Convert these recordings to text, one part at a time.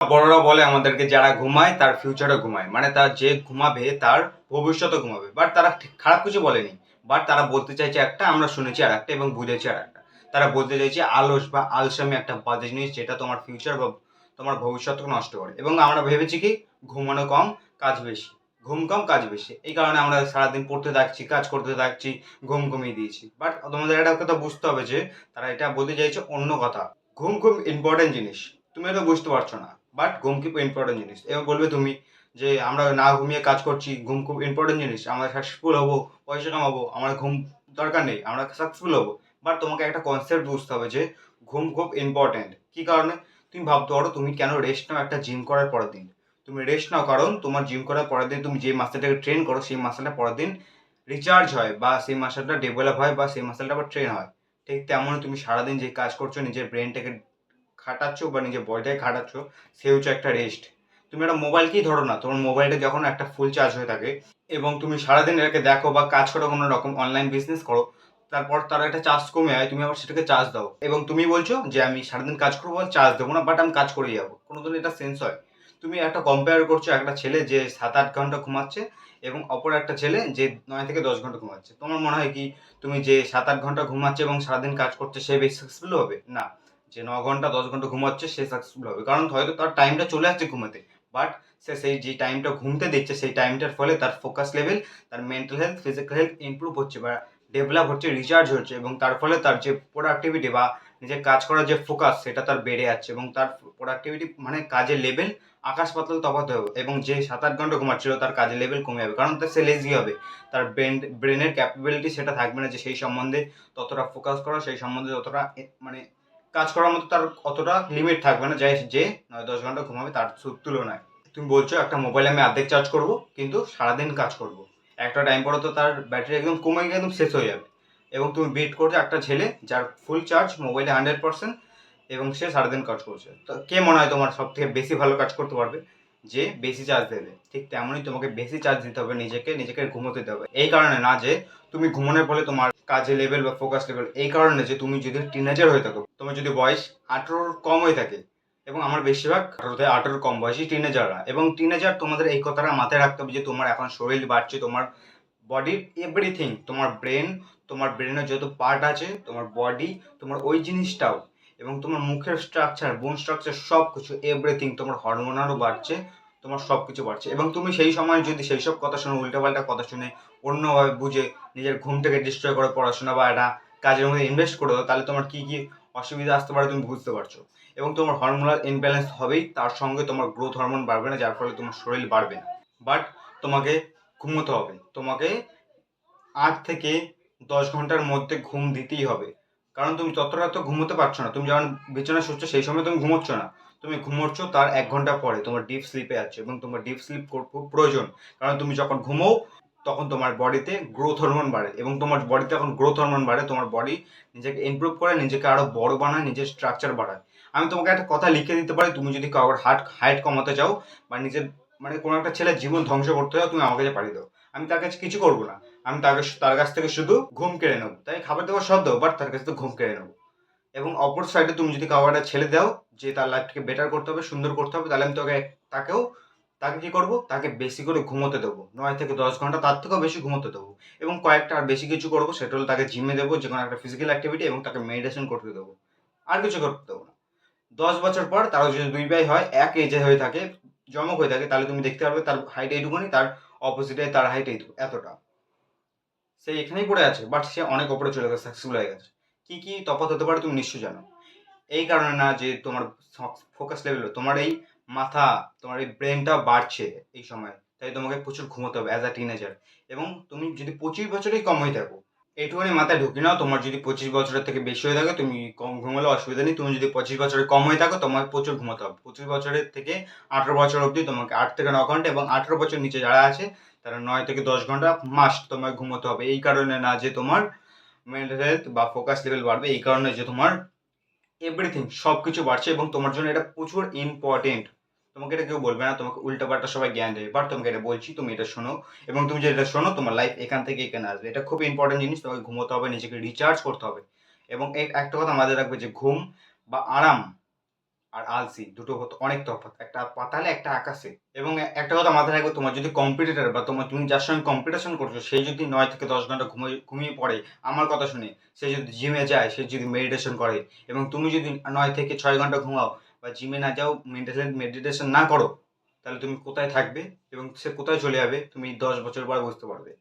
বড়রা বলে আমাদেরকে যারা ঘুমায় তার ফিউচারও ঘুমায়, মানে তার যে ঘুমাবে তার ভবিষ্যৎও ঘুমাবে। বাট তারা ঠিক খারাপ কিছু বলেনি। বাট তারা বলতে চাইছে একটা, আমরা শুনেছি আর একটা এবং বুঝেছি আর একটা। তারা বলতে চাইছে আলস বা আলসামি একটা বাজে জিনিস, যেটা তোমার ফিউচার বা তোমার ভবিষ্যৎকে নষ্ট করে। এবং আমরা ভেবেছি কি ঘুমানো কম কাজ বেশি, ঘুম কম কাজ বেশি, এই কারণে আমরা সারাদিন পড়তে থাকছি, কাজ করতে থাকছি, ঘুম কমিয়ে দিয়েছি। বাট তোমাদের একটা কথা বুঝতে হবে যে তারা এটা বলতে চাইছে অন্য কথা। ঘুম খুব ইম্পর্টেন্ট জিনিস, তুমি এটা বুঝতে পারছো না। বাট ঘুম খুব ইম্পর্টেন্ট জিনিস। এবার বলবে তুমি যে আমরা না ঘুমিয়ে কাজ করছি, ঘুম খুব ইম্পর্টেন্ট জিনিস, আমরা সাকসেসফুল হবো, পয়সা কামাবো, আমার ঘুম দরকার নেই, আমরা সাকসেসফুল হবো। বাট তোমাকে একটা কনসেপ্ট বুঝতে হবে যে ঘুম খুব ইম্পর্টেন্ট। কি কারণে? তুমি ভাবতে পারো তুমি কেন রেস্ট নাও একটা জিম করার পরের দিন। তুমি রেস্ট নাও কারণ তোমার জিম করার পরের দিন তুমি যে মাসেলটাকে ট্রেন করো সেই মাসেলটা পরের দিন রিচার্জ হয়, বা সেই মাসেলটা ডেভেলপ হয়, বা সেই মাসেলটা আবার ট্রেন হয়। ঠিক তেমনই তুমি সারাদিন যে কাজ করছো, নিজের ব্রেনটাকে খাটাচ্ছ বা নিজের বডিটাকে খাটাচ্ছ, সে হচ্ছে একটা রেস্ট। তুমি একটা মোবাইলকেই ধরো না, তোমার মোবাইলটা যখন একটা ফুল চার্জ হয়ে থাকে এবং তুমি সারাদিন এটাকে দেখো বা কাজ করো, কোনো রকম অনলাইন বিজনেস করো, তারপর তার একটা চার্জ কমে যায়, তুমি আবার সেটাকে চার্জ দাও এবং তুমি বলছো যে আমি সারাদিন কাজ করবো, চার্জ দেবো না, বাট আমি কাজ করেই যাবো। কোনোদিন এটা সেন্স হয়? তুমি একটা কম্পেয়ার করছো একটা ছেলে যে 7-8 ঘন্টা ঘুমাচ্ছে এবং অপর একটা ছেলে যে 9 থেকে 10 ঘন্টা ঘুমাচ্ছে। তোমার মনে হয় কি তুমি যে 7-8 ঘন্টা ঘুমাচ্ছে এবং সারাদিন কাজ করছে সে বেশি সাকসেসফুল হবে? না। যে 9 ঘন্টা 10 ঘন্টা ঘুমাচ্ছে সে সাকসেসফুল হবে, কারণ হয়তো তার টাইমটা চলে আসছে ঘুমাতে। বাট সে সেই যে টাইমটা ঘুমতে দিচ্ছে সেই টাইমটার ফলে তার ফোকাস লেভেল, তার mental health, physical health improve হচ্ছে বা ডেভেলপ হচ্ছে, রিচার্জ হচ্ছে, এবং তার ফলে তার যে প্রোডাক্টিভিটি বা নিজের কাজ করার যে ফোকাস সেটা তার বেড়ে যাচ্ছে এবং তার প্রোডাক্টিভিটি মানে কাজের লেভেল আকাশ পাতাল তফাৎ হবে। এবং যে 7-8 ঘন্টা ঘুমাচ্ছিল তার কাজের লেভেল কমে যাবে, কারণ তার সে লেজি হবে। তার ব্রেনের ক্যাপাবিলিটি সেটা থাকবে না যে সেই সম্বন্ধে ততটা ফোকাস করা, সেই সম্বন্ধে ততটা মানে কাজ করার মতো তার অতটা লিমিট থাকবে না, যে 9-10 ঘন্টা ঘুমাবে তার তুলনায়। তুমি বলছো একটা মোবাইল আমি অর্ধেক চার্জ করব কিন্তু সারাদিন কাজ করব, একটা টাইম পরে তো তার ব্যাটারি একদম কমে গিয়ে একদম শেষ হয়ে যাবে। এবং তুমি বিট করছো একটা ছেলে যার ফুল চার্জ মোবাইলে 100% এবং সে সারাদিন কাজ করছে। তো কে মনে হয় তোমার সব থেকে বেশি ভালো কাজ করতে পারবে? যে বেশি চার্জ দেবে। ঠিক তেমনই তোমাকে বেশি চার্জ দিতে হবে, নিজেকে নিজেকে ঘুমোতে দিতে হবে। এই কারণে না যে তুমি ঘুমানোর ফলে তোমার কাজে লেভেল বা ফোকাস লেভেল, এই কারণে যে তুমি যদি টিনেজার হয়ে থাকো, তোমার যদি বয়স 18-র কম হয়ে থাকে, এবং আমার বেশিরভাগ 18-18 কম বয়সী টিনেজাররা, এবং টিনেজার তোমাদের এই কথাটা মাথায় রাখতে হবে যে তোমার এখন শরীর বাড়ছে, তোমার বডির এভরিথিং, তোমার ব্রেন, তোমার ব্রেনের যত পার্ট আছে, তোমার বডি, তোমার ওই জিনিসটাও, এবং তোমার মুখের স্ট্রাকচার, বোন স্ট্রাকচার, সব কিছু এভরিথিং, তোমার হরমোনালও বাড়ছে, তোমার সব কিছু বাড়ছে। এবং তুমি সেই সময় যদি সেই সব কথা শুনে, উল্টোপাল্টা কথা শুনে, অন্যভাবে বুঝে নিজের ঘুমটাকে ডিস্ট্রয় করে পড়াশোনা বা একটা কাজের মধ্যে ইনভেস্ট করে দাও, তাহলে তোমার কী কী অসুবিধা আসতে পারে তুমি বুঝতে পারছো। এবং তোমার হরমোনাল ইমব্যালেন্স হবেই, তার সঙ্গে তোমার গ্রোথ হরমোন বাড়বে না, যার ফলে তোমার শরীর বাড়বে না। বাট তোমাকে ঘুমোতে হবে, তোমাকে 8 থেকে 10 ঘন্টার মধ্যে ঘুম দিতেই হবে। কারণ তুমি ততটা তো ঘুমোতে পারছো না, তুমি যখন বিছানায় শুচ্ছ সেই সময় তুমি ঘুমোচ্ছ না, তুমি ঘুমোচ্ছ তার 1 ঘন্টা পরে, তোমার ডিপ স্লিপে আছে এবং তোমার ডিপ স্লিপ খুব প্রয়োজন। কারণ তুমি যখন ঘুমোও তখন তোমার বডিতে গ্রোথ হরমোন বাড়ে, এবং তোমার বডিতে যখন গ্রোথ হরমোন বাড়ে তোমার বডি নিজেকে ইমপ্রুভ করে, নিজেকে আরো বড় বানায়, নিজের স্ট্রাকচার বাড়ায়। আমি তোমাকে একটা কথা লিখে দিতে পারি, তুমি যদি কারোর হাইট কমাতে চাও বা নিজের মানে কোনো একটা ছেলের জীবন ধ্বংস করতে চাও, তুমি আমার কাছে পাঠিয়ে দাও, আমি তার কাছে কিছু করবো না। আমি তার কাছ থেকে শুধু ঘুম কেড়ে নেবো, তাই খাবার দাবার সব দেবো, বাট তার কাছ থেকে ঘুম কেড়ে নেবো। এবং অপর সাইডে তুমি যদি কাউকে একটা ছেলে দাও যে তার লাইফটাকে বেটার করতে হবে, সুন্দর করতে হবে, তাহলে আমি তাকেও তাকে কি করবো, তাকে বেশি করে ঘুমোতে দেবো, 9 থেকে 10 ঘন্টা, তার থেকেও বেশি ঘুমোতে দেবো। এবং কয়েকটা আর বেশি কিছু করবো, সেটা হলো তাকে জিমে দেবো, যে কোনো একটা ফিজিক্যাল অ্যাক্টিভিটি, এবং তাকে মেডিটেশন করতে দেবো। আর কিছু করতে দেবো না। 10 বছর পর তারা যদি দুই ভাই হয়, এক এজে হয়ে থাকে, জমক হয়ে থাকে, তাহলে তুমি দেখতে পারবে তার হাইট এইটুকুনি, তার অপোজিটে তার হাইট এতটা। সে এখানেই পড়ে আছে, বাট সে অনেক ওপরে চলে গেছে, সাকসেসফুল হয়ে গেছে। কি কি তফাৎ হতে পারে তুমি নিশ্চয়ই জানো। এই কারণে না যে তোমার ফোকাস লেভেল, তোমার এই মাথা, তোমার এই ব্রেনটা বাড়ছে এই সময়, তাই তোমাকে প্রচুর ঘুমোতে হবে অ্যাজ আ টিনেজার। এবং তুমি যদি 25 বছরেই কম হয়ে থাকো, এইটুকুনি মাথায় ঢুকি নাও, তোমার যদি 25 বছরের থেকে বেশি হয়ে থাকে তুমি কম ঘুমালে অসুবিধা নেই। তুমি যদি 25 বছরের কম হয়ে থাকো, তোমার প্রচুর ঘুমাতে হবে। 25 বছরের থেকে 18 বছর অবধি তোমাকে 8 থেকে 9 ঘন্টা, এবং 18 বছর নিচে যারা আছে তারা 9 থেকে 10 ঘন্টা মাস্ট তোমায় ঘুমোতে হবে। এই কারণে না যে তোমার মেন্টাল হেলথ বা ফোকাস লেভেল বাড়বে, এই কারণে যে তোমার এভরিথিং সব কিছু বাড়ছে, এবং তোমার জন্য এটা প্রচুর ইম্পর্টেন্ট। তোমাকে এটা কেউ বলবে না, তোমাকে উল্টাপাল্টা সবাই জ্ঞান দেবে, বাট তোমাকে এটা বলছি, তুমি এটা শোনো। এবং তুমি যদি এটা শোনো, তোমার লাইফ এখান থেকে এখানে আসবে। এটা খুব ইম্পর্টেন্ট জিনিস, তোমাকে ঘুমোতে হবে, নিজেকে রিচার্জ করতে হবে। এবং একটা কথা মাথায় রাখবে যে ঘুম বা আরাম, আর আলসি দুটো অনেক তফাৎ, একটা পাতালে একটা আকাশে। এবং একটা কথা মাথায় রাখবে, তোমার যদি কম্পিটিটর বা তুমি যার সঙ্গে কম্পিটিশন করছো সেই যদি 9 থেকে 10 ঘন্টা ঘুমিয়ে পড়ে আমার কথা শুনে, সে যদি জিমে যায়, সে যদি মেডিটেশন করে, এবং তুমি যদি 9 থেকে 6 ঘন্টা ঘুমাও বা জিমে না যাও, মেডিটেশন না করো, তাহলে তুমি কোথায় থাকবে এবং সে কোথায় চলে যাবে তুমি 10 বছর পরে বুঝতে পারবে।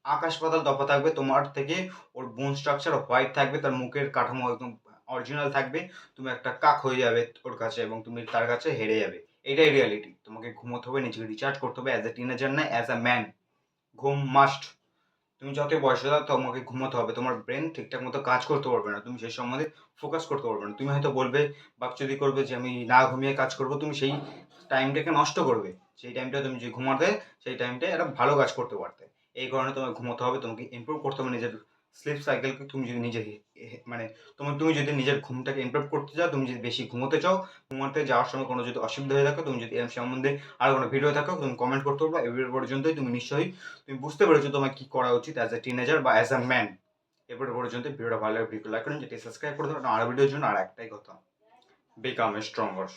আকাশ পাতাল তফাৎ থাকবে তোমার থেকে। ওর বোন স্ট্রাকচার হোয়াইট থাকবে, তার মুখের কাঠামো একদম অরিজিনাল থাকবে। তুমি একটা কাক হয়ে যাবে ওর কাছে এবং তুমি তার কাছে হেরে যাবে। এটাই রিয়ালিটি। তোমাকে ঘুমোতে হবে, নিজেকে রিচার্জ করতে হবে অ্যাজ এ টিনেজার না, অ্যাজ আ ম্যান। ঘুম মাস্ট। তুমি যতই বয়সে যাও তোমাকে ঘুমোতে হবে। তোমার ব্রেন ঠিকঠাক মতো কাজ করতে পারবে না, তুমি সেই সম্বন্ধে ফোকাস করতে পারবে না। তুমি হয়তো বলবে, বাকচুদি করবে যে আমি না ঘুমিয়ে কাজ করবো, তুমি সেই টাইমটাকে নষ্ট করবে। সেই টাইমটা তুমি যে ঘুমাতে, সেই টাইমটায় একটা ভালো কাজ করতে পারতে। এই কারণে তোমাকে ঘুমোতে হবে, তোমাকে ইমপ্রুভ করতে হবে নিজের স্লিপ সাইকেলকে। তুমি যদি নিজে মানে তুমি যদি নিজের ঘুমটাকে ইমপ্রুভ করতে চাও, তুমি যদি বেশি ঘুমোতে চাও, ঘুমাতে যাওয়ার সময় কোনো যদি অসুবিধা হয়ে থাকে, তুমি যদি এর সম্বন্ধে আরও কোনো ভিডিও থাকো, তুমি কমেন্ট করতে পারবে। এই ভিডিও পর্যন্তই। তুমি নিশ্চয়ই তুমি বুঝতে পেরেছো তোমার কি করা উচিত অ্যাজ এ টিনেজার বা অ্যাজ আ ম্যান। এরপর পর্যন্ত ভিডিওটা ভালো লাগে ভিডিও লাইক করুন, যেটি সাবস্ক্রাইব করে দেবেন। আর ভিডিওর জন্য আর একটাই কথা, বিকাম স্ট্রঙ্গার।